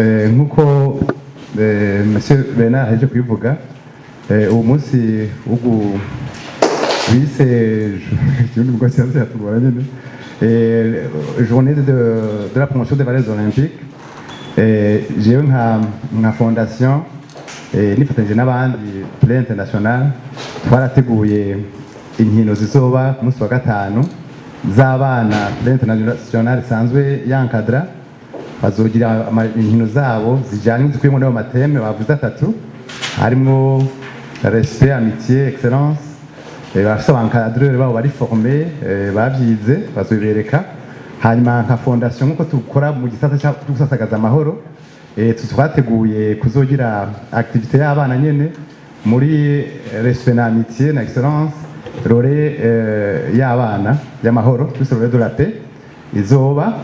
nk'uko Monsieur Bernard yaje kubivuga uwo munsi bise journée de la promotion des valeurs olympiques jewe nka fondation nifatanyije n'abandi Play International twarateguye inkino zizoba ku munsi wa gatanu z'abana Play International isanzwe yankadra bazogira inkino zabo zijyanye zikuyemo n'ayo mateme bavuze atatu harimo respect, amitié, excellence. Bafite abankadreur babo bari formé babyize bazobereka hanyuma nka fondation nkuko tukora mu gisata cyo gusasagaza amahoro twateguye kuzogira activité y'abana nyene muri respect na amitié na excellence rore y'abana y'amahoro plus rore de la paix izoba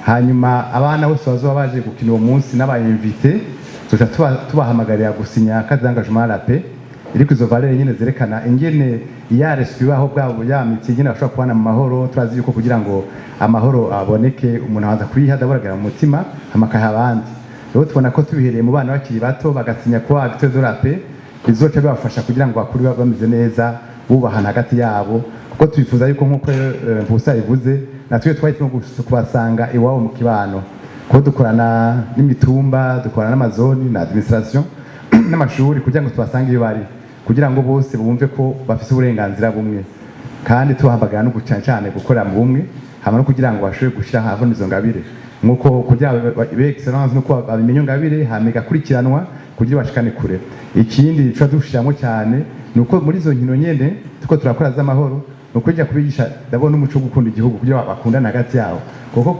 hanyuma abana bose bazoba baje gukina uwo munsi n'abayinvité tubahamagarira gusinya carte d'engagement à la paix iri kuzo valeur nyene zerekana ingene ya respect baho bwabo ya miti nyene bashobora kubana mu mahoro turazi yuko kugira ngo amahoro aboneke umuntu abanza kwihada buragera mu mutima amakaha abandi rero tubona ko tubihereye mu bana bakiri bato bagasinya ko acte de la paix bizoca bibafasha kugira ngo bakuri bameze neza bubahana hagati yabo kuko twifuza yuko nkuko Mpusa ivuze natwe twahitamo kubasanga iwabo mu kibano ko dukorana n'imitumba dukorana n'amazoni na administration n'amashuri kugira ngo tubasange iyo bari kugira ngo bose bumve ko bafite uburenganzira bumwe kandi tuhabagana no gucancane gukorera mu bumwe hamwe no kugira ngo bashobore gushira havuna izo ngabire nkuko kugira be excellence nuko babimenye ngabire hamega kurikiranwa kugira bashikane kure ikindi cyo dushiramo cyane nuko muri izo nkino nyene tuko turakora z'amahoro nuko ijya kubigisha ndabona umuco gukunda igihugu kugira bakundana hagati yabo kuko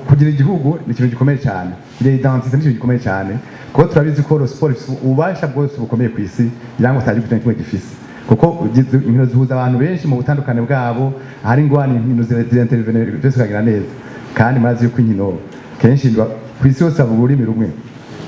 kugira igihugu ni ikintu gikomeye cyane kugira identité ni ikintu gikomeye cyane kuko turabizi ko sport ubasha bwose bukomeye ku isi yango utaje kugira kimwe gifise kuko inkino zihuza abantu benshi mu butandukane bwabo hari ingwani inkino z'intervenir byose kagira neza kandi murazi yuko inkino kenshi ku isi yose bavuga ururimi rumwe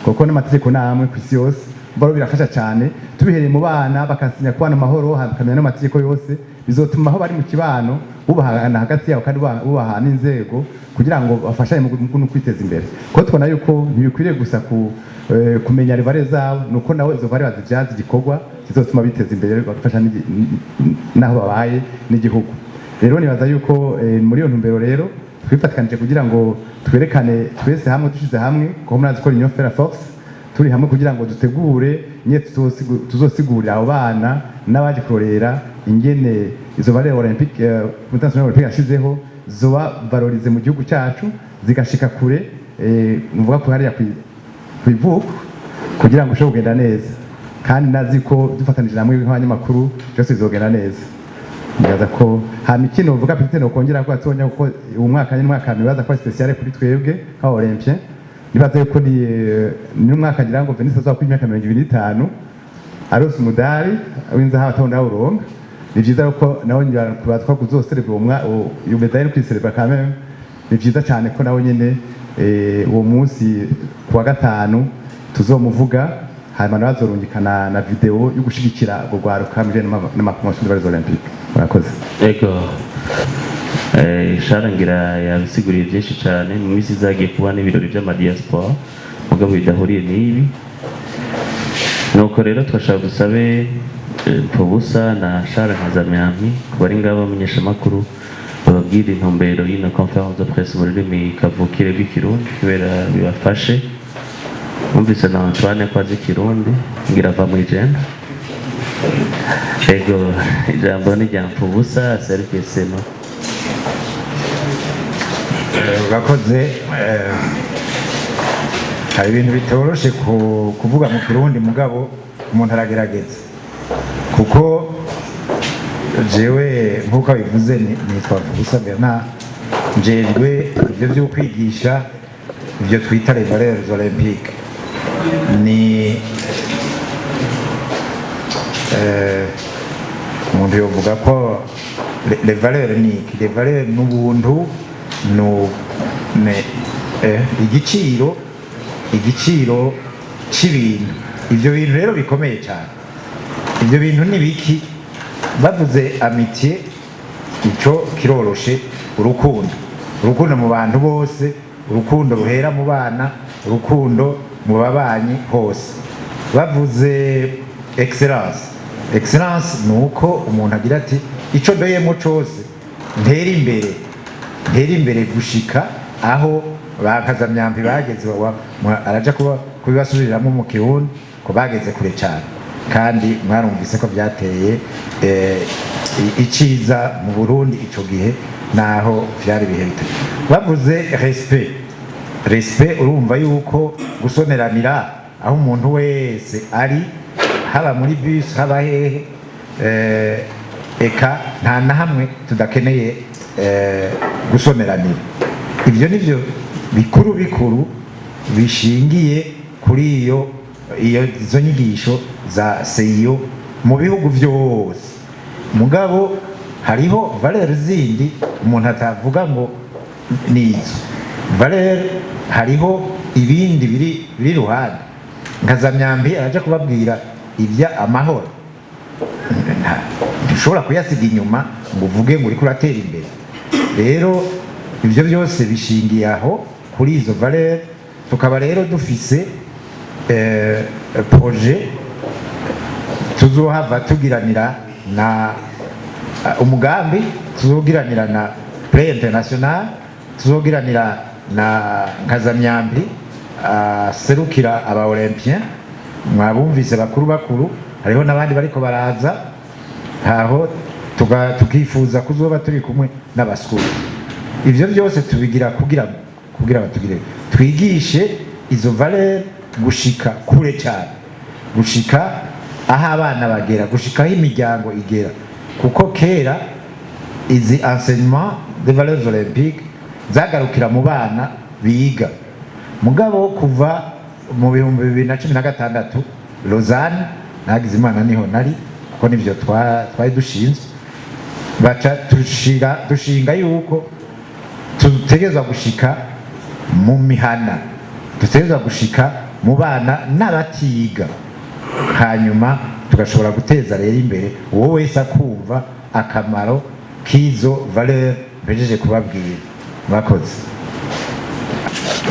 kuko n'amategeko namwe ku isi yose baro birafasha cyane tubihereye mu bana bakasinya kubana amahoro hakamenya n'amategeko yose bizotuma aho bari mu kibano bubahana hagati yabo kandi bubahana inzego kugira ngo bafashanye mu kwiteza imbere ko tubona yuko ntibikwiriye gusa kumenya rivare zabo nuko nawe izo vare bazijyaza igikorwa kizotuma biteza imbere bagafasha n'aho babaye n'igihugu rero nibaza yuko muri iyo ntumbero rero twifatikanije kugira ngo twerekane twese hamwe dushize hamwe ko murazi ko Union Fair Force turi hamwe kugira ngo dutegure nye tuzosigurira abo bana n'abaje kurorera ingene izo valeurs olympique international olympique yashizeho zoba valorize mu gihugu cyacu zigashika kure muvuga ko hariya kwivuka kugira ngo ushobore kugenda neza kandi nazi ko dufatanije namwe nk'abanyamakuru byose bizogenda neza ndaza ko hamikino uvuga peut-être no kongera ko atonya ko uyu mwaka n'umwaka nibaza ko special kuri twebwe nka Olympien nibaza yuko ni umwaka ngira ngo Venice azakwa imyaka 25 arose umudari winza hatonda uronga ni byiza ko nawe ngira kubatwa kuzoserebwa uyu medali kwiserebwa quand même ni byiza cyane ko nawe nyene uwo munsi kuwa gatanu tuzomuvuga hanyuma nazorungikana na video yo gushigikira gugwaruka muri n'amapromotion des Olympiques murakoze ego sharangira yabisiguriye byinshi cyane mu minsi zagiye kuba n'ibirori by'amadiaspora mugabo bidahuriye n'ibi nuko rero twashaka dusabe Mpubusa na Charles Hazamyami bari ngaba menyesha makuru babwira intumbero y'ino conference de presse muri rurimi kavukire rw'ikirundi kubera bibafashe umvise na Antoine kwazi kirundi ngira va muri jenda ego ijambo ni rya Mpubusa Serge Sema bakoze hari ibintu bitoroshe kuvuga mu kirundi mugabo umuntu aragerageza kuko jewe nkuko bivuze nitwa Mpubusa Bernard njejwe ibyo byo kwigisha ibyo twita les valeurs olympiques ni umuntu yovuga ko les valeurs n'ubuntu igiciro c'ibintu ibyo bintu rero bikomeye cyane ibyo bintu ni biki bavuze amitié ico kiroroshe urukundo mu bantu bose urukundo ruhera mu bana urukundo mu babanyi hose. Bavuze excellence ni uko umuntu agira ati icyo ndoyemo cyose ntera imbere gushika aho bakazamyambi bageze araja kubibasubiriramo mu kirundi ko bageze kure cyane, kandi mwarumvise ko byateye iciza mu Burundi ico gihe naho byari bihe bitatu. Bavuze respect urumva yuko gusoneranira aho umuntu wese ari, haba muri bus haba hehe, eka nta na hamwe tudakeneye gusoneranira. Ibyo nivyo bikuru bishingiye kuri izo nyigisho za CIO mu bihugu byose. Mugabo hariho valeur zindi umuntu atavuga ngo nizo valeur, hariho ibindi biri ruhande. Nkazamyambi araje kubabwira ibya amahoro, ntushobora kuyasiga inyuma ngo uvuge ngo uriko uratera imbere. Rero ibyo byose bishingiye aho kuri izo valeur. Tukaba rero dufise projet tuzohava tugiranira na umugambi, tuzogiranira na Play International, tuzogiranira na Nkazamyambi serukira aba Olympien. Mwabumvise bakuru, hariho n'abandi bariko baraza aho, tukifuza kuzoba turi kumwe n'abaskuti. Ivyo byose tubigira kugira batugire twigishe izo valeur gushika kure cyane, gushika aho abana bagera, gushika aho imiryango igera, kuko kera izi enseignement des valeurs olympiques zagarukira mu bana biga. Mugabo kuva mu 2016 Lausanne, nagize imana niho nari kuko nivyo twari dushinzwe, baca dushinga yuko tutegerezwa gushika mu mihana, dutegerezwa gushika mu bana n'abatiga, hanyuma tugashobora guteza rero imbere uwo wese akumva akamaro k'izo valeur mpejeje kubabwira. Mwakoze.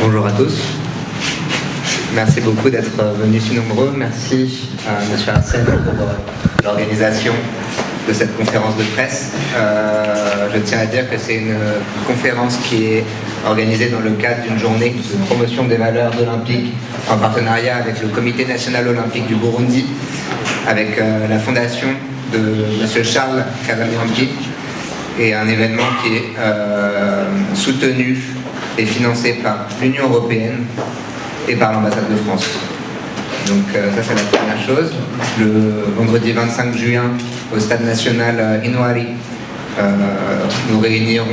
Bonjour à tous. Merci beaucoup d'être venus si nombreux. Merci à M. Arsène pour l'organisation de cette conférence de presse. Je tiens à dire que c'est une conférence qui est organisée dans le cadre d'une journée de promotion des valeurs olympiques en partenariat avec le Comité national olympique du Burundi, avec la fondation de M. Charles Kazamyambi, et un événement qui est soutenu et financé par l'Union européenne et par l'ambassade de France. Donc ça c'est la première chose. Le vendredi 25 juin au stade national Inouari, nous réunirons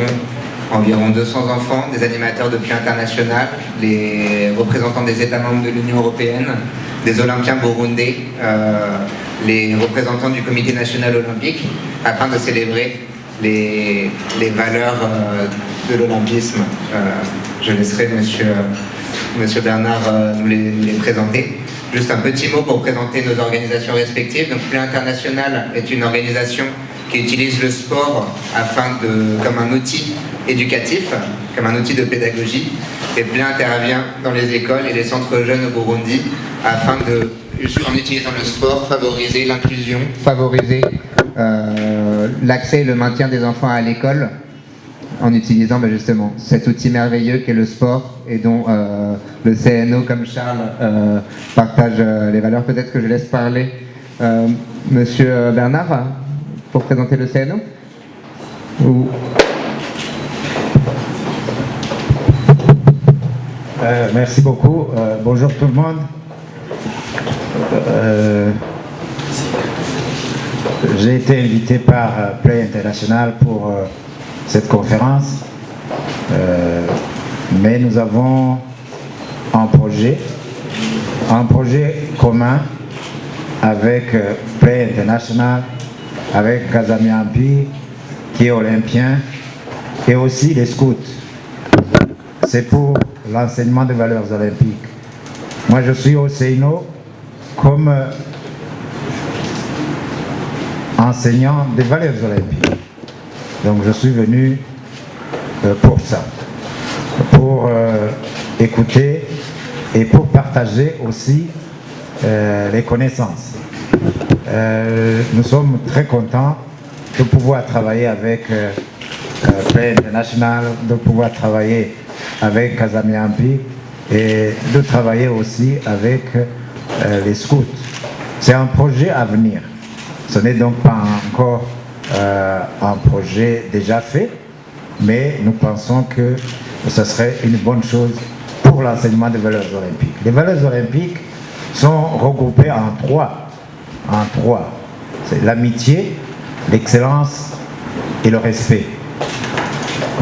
environ 200 enfants, des animateurs de prix international, les représentants des États membres de l'Union européenne, des Olympiens burundais, les représentants du Comité national olympique, afin de célébrer les valeurs de l'olympisme. Je laisserai Monsieur Bernard nous les présenter. Juste un petit mot pour présenter nos organisations respectives. Donc, Play International est une organisation qui utilise le sport comme un outil éducatif, comme un outil de pédagogie. Et Play intervient dans les écoles et les centres jeunes au Burundi afin de, en utilisant le sport, favoriser l'inclusion, favoriser l'accès et le maintien des enfants à l'école, en utilisant justement cet outil merveilleux qu'est le sport et dont le CNO, comme Charles, partage les valeurs. Peut-être que je laisse parler Monsieur Bernard pour présenter le CNO. Merci beaucoup. Bonjour tout le monde. J'ai été invité par Play International pour cette conférence, mais nous avons un projet commun avec Play International, avec Kazamyambi qui est olympien, et aussi les scouts. C'est pour l'enseignement des valeurs olympiques. Moi je suis au CINO comme enseignant des valeurs olympiques. Donc je suis venu pour ça, pour écouter et pour partager aussi les connaissances. Nous sommes très contents de pouvoir travailler avec Play International, de pouvoir travailler avec Kazamiampi et de travailler aussi avec les scouts. C'est un projet à venir. Ce n'est donc pas encore un projet déjà fait, mais nous pensons que ce serait une bonne chose pour l'enseignement des valeurs olympiques. Les valeurs olympiques sont regroupées en trois. C'est l'amitié, l'excellence et le respect.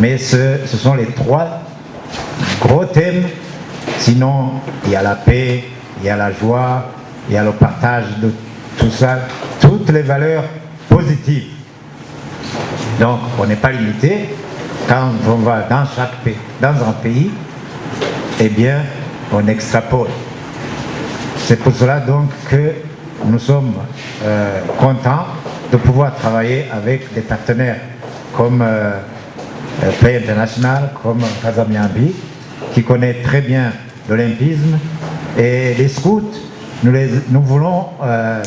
Mais ce sont les trois gros thèmes. Sinon, il y a la paix, il y a la joie, il y a le partage de tout ça, toutes les valeurs positives. Donc, on n'est pas limité. Quand on va dans un pays, eh bien, on extrapole. C'est pour cela donc que nous sommes contents de pouvoir travailler avec des partenaires comme Play International, comme Kazamiampi, qui connaît très bien l'olympisme. Et les scouts, nous voulons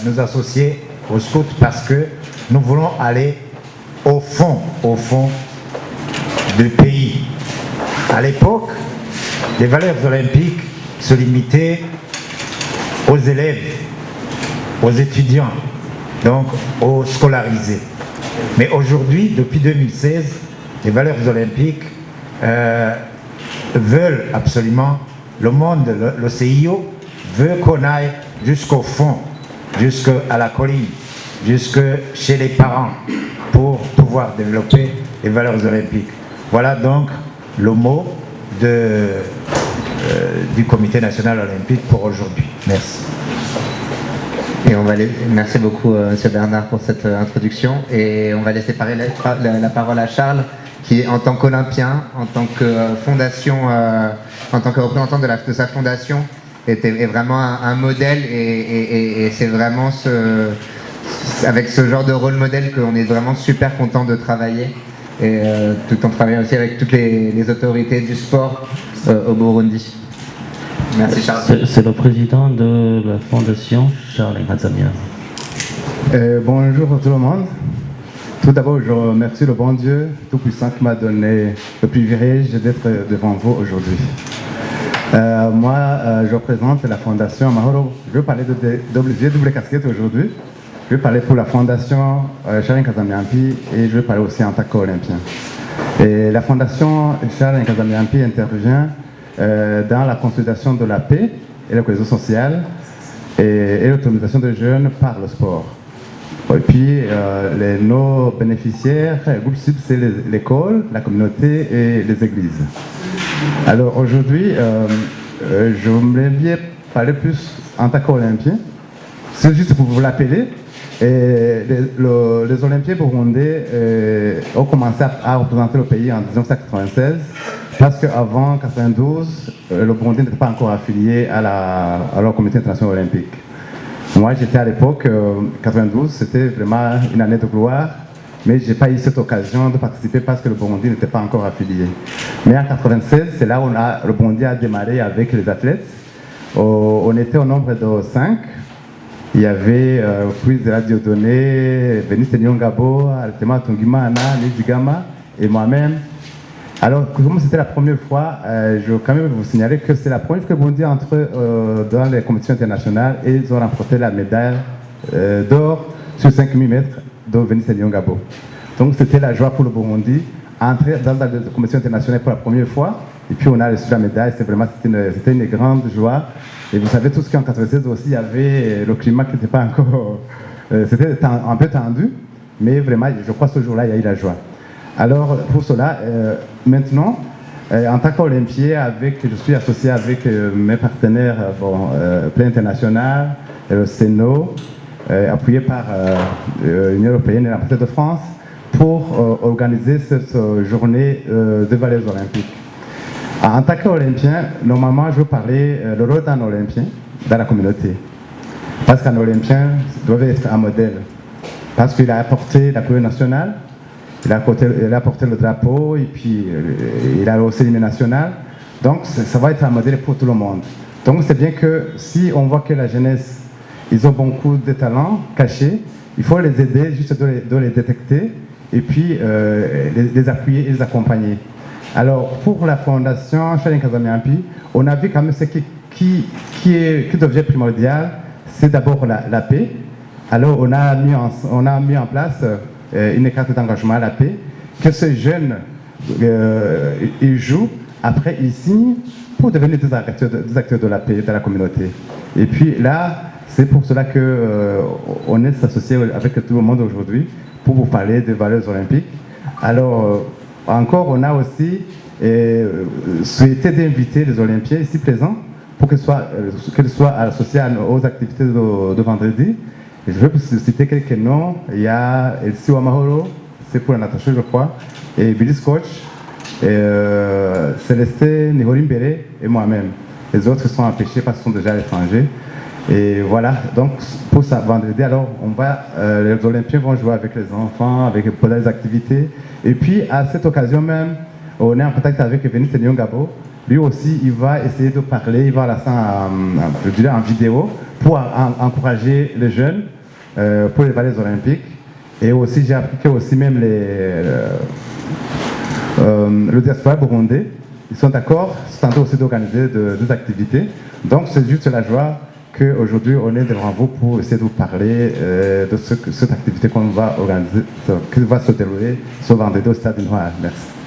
nous associer aux scouts parce que nous voulons aller au fond du pays. À l'époque, les valeurs olympiques se limitaient aux élèves, aux étudiants, donc aux scolarisés. Mais aujourd'hui, depuis 2016, les valeurs olympiques veulent absolument, le monde, le CIO veut qu'on aille jusqu'au fond, jusqu'à la colline, jusque chez les parents pour pouvoir développer les valeurs olympiques. Voilà donc le mot du Comité national olympique pour aujourd'hui. Merci. Et merci beaucoup, M. Bernard, pour cette introduction. Et on va laisser parler la parole à Charles, qui, en tant qu'Olympien, en tant que fondation, en tant que représentant de sa fondation, est vraiment un modèle. Et c'est vraiment avec ce genre de rôle modèle qu'on est vraiment super content de travailler. Et tout en travaillant aussi avec toutes les autorités du sport au Burundi. Merci Charles. C'est le président de la fondation, Charles Nkazamia. Bonjour à tout le monde. Tout d'abord, je remercie le bon Dieu Tout-Puissant qui m'a donné le privilège d'être devant vous aujourd'hui. Moi, je représente la fondation Mahoro. Je vais parler de double casquette aujourd'hui. Je vais parler pour la fondation Charles Nkazamiampi et je vais parler aussi en tant qu'Olympien. Et la fondation Charles Nkazamiampi intervient dans la consolidation de la paix et la cohésion sociale et l'autonomisation des jeunes par le sport. Et puis, nos bénéficiaires, le groupe cible, c'est l'école, la communauté et les églises. Alors aujourd'hui, j'aimerais bien parler plus en tant qu'Olympien. C'est juste pour vous l'appeler. Les Olympiens burundais ont commencé à représenter le pays en 1996 parce qu'avant 1992, le Burundi n'était pas encore affilié à leur comité international olympique. Moi, j'étais à l'époque, 1992, c'était vraiment une année de gloire, mais je n'ai pas eu cette occasion de participer parce que le Burundi n'était pas encore affilié. Mais en 1996, c'est là où le Burundi a démarré avec les athlètes. On était au nombre de 5. Il y avait Chris de la Dieudonné, Venice Nyongabo, Altema Tungimana, Nizigama et moi-même. Alors, comme c'était la première fois, je veux quand même vous signaler que c'est la première fois que le Burundi entre dans les compétitions internationales et ils ont remporté la médaille d'or sur 5000 mètres de Venice Nyongabo. Donc, c'était la joie pour le Burundi, entrer dans la compétition internationale pour la première fois. Et puis, on a reçu la médaille. C'était une grande joie. Et vous savez tous qu'en 1996 aussi, il y avait le climat qui n'était pas encore... c'était un peu tendu, mais vraiment, je crois que ce jour-là, il y a eu la joie. Alors, pour cela, maintenant, en tant qu'Olympien, je suis associé avec mes partenaires Play International, le CENO, appuyé par l'Union européenne et l'ambassade de France, pour organiser cette journée de valeurs olympiques. En tant qu'Olympien, normalement, je veux parler le rôle d'un Olympien dans la communauté. Parce qu'un Olympien doit être un modèle. Parce qu'il a apporté la couleur nationale, il a apporté le drapeau, et puis il a aussi l'hymne national. Donc, ça va être un modèle pour tout le monde. Donc c'est bien que si on voit que la jeunesse, ils ont beaucoup de talents cachés, il faut les aider, juste de les détecter et puis les appuyer et les accompagner. Alors pour la fondation Charles Nkazamiampi, on a vu quand même ce qui devient primordial, c'est d'abord la paix. Alors on a mis en place une carte d'engagement à la paix, que ces jeunes ils jouent, après ils signent pour devenir des acteurs de la paix dans la communauté. Et puis là, c'est pour cela qu'on est associé avec tout le monde aujourd'hui pour vous parler des valeurs olympiques. Alors encore, on a aussi souhaité d'inviter les Olympiens ici présents pour qu'ils soient associés aux activités de vendredi. Et je vais vous citer quelques noms. Il y a Elsie Wamahoro, c'est pour la natation, je crois, et Billy Scotch, Célestin Nihorimbere et moi-même. Les autres sont empêchés parce qu'ils sont déjà à l'étranger. Et voilà, donc pour ça, vendredi, alors les Olympiens vont jouer avec les enfants, pour les activités. Et puis à cette occasion même, on est en contact avec Venice Nyongabo. Lui aussi, il va essayer de parler, il va la faire en vidéo pour encourager les jeunes pour les valeurs olympiques. Et aussi, j'ai appris que aussi même le diaspora burundais, ils sont d'accord, ils sont en train aussi d'organiser des activités. Donc c'est juste la joie qu'aujourd'hui on est devant vous pour essayer de vous parler de cette activité qu'on va organiser, qui va se dérouler ce vendredi au Stade Noir. Merci.